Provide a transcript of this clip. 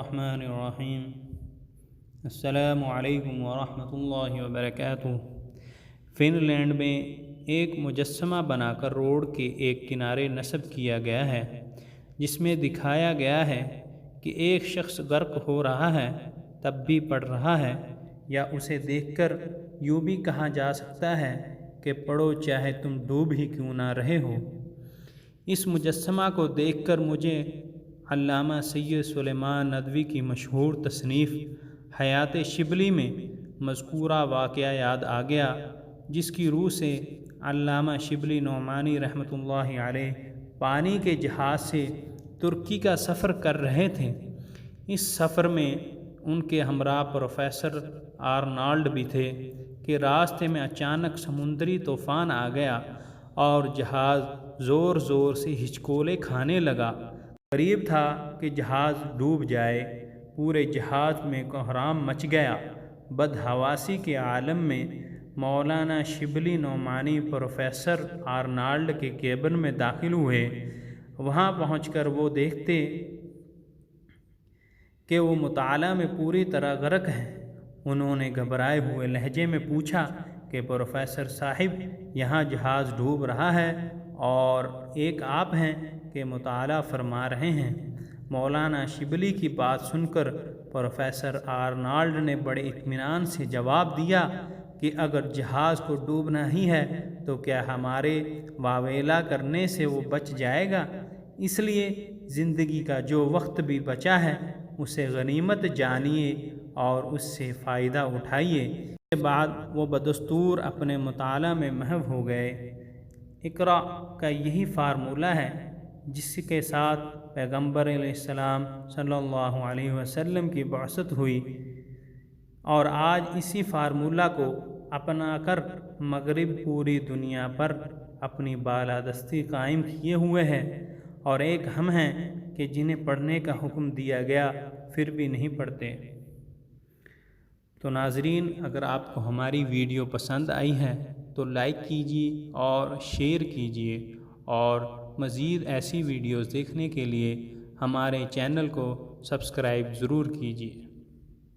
الرحمن الرحیم۔ السلام علیکم ورحمۃ اللہ وبرکاتہ۔ فن لینڈ میں ایک مجسمہ بنا کر روڈ کے ایک کنارے نصب کیا گیا ہے، جس میں دکھایا گیا ہے کہ ایک شخص غرق ہو رہا ہے تب بھی پڑھ رہا ہے، یا اسے دیکھ کر یوں بھی کہا جا سکتا ہے کہ پڑھو چاہے تم ڈوب ہی کیوں نہ رہے ہو۔ اس مجسمہ کو دیکھ کر مجھے علامہ سید سلیمان ندوی کی مشہور تصنیف حیات شبلی میں مذکورہ واقعہ یاد آ گیا، جس کی روح سے علامہ شبلی نعمانی رحمۃ اللہ علیہ پانی کے جہاز سے ترکی کا سفر کر رہے تھے۔ اس سفر میں ان کے ہمراہ پروفیسر آرنالڈ بھی تھے کہ راستے میں اچانک سمندری طوفان آ گیا اور جہاز زور زور سے ہچکولے کھانے لگا۔ قریب تھا کہ جہاز ڈوب جائے۔ پورے جہاز میں کوہرام مچ گیا۔ بدحواسی کے عالم میں مولانا شبلی نعمانی پروفیسر آرنالڈ کے کیبن میں داخل ہوئے۔ وہاں پہنچ کر وہ دیکھتے کہ وہ مطالعہ میں پوری طرح غرق ہیں۔ انہوں نے گھبرائے ہوئے لہجے میں پوچھا کہ پروفیسر صاحب، یہاں جہاز ڈوب رہا ہے اور ایک آپ ہیں کہ مطالعہ فرما رہے ہیں۔ مولانا شبلی کی بات سن کر پروفیسر آرنالڈ نے بڑے اطمینان سے جواب دیا کہ اگر جہاز کو ڈوبنا ہی ہے تو کیا ہمارے واویلا کرنے سے وہ بچ جائے گا؟ اس لیے زندگی کا جو وقت بھی بچا ہے اسے غنیمت جانیے اور اس سے فائدہ اٹھائیے۔ اس کے بعد وہ بدستور اپنے مطالعہ میں محو ہو گئے۔ اقرا کا یہی فارمولہ ہے جس کے ساتھ پیغمبر علیہ السلام صلی اللہ علیہ وسلم کی بعثت ہوئی، اور آج اسی فارمولہ کو اپنا کر مغرب پوری دنیا پر اپنی بالادستی قائم کیے ہوئے ہے، اور ایک ہم ہیں کہ جنہیں پڑھنے کا حکم دیا گیا پھر بھی نہیں پڑھتے۔ تو ناظرین، اگر آپ کو ہماری ویڈیو پسند آئی ہے تو لائک کیجیے اور شیئر کیجیے، اور مزید ایسی ویڈیوز دیکھنے کے لیے ہمارے چینل کو سبسکرائب ضرور کیجیے۔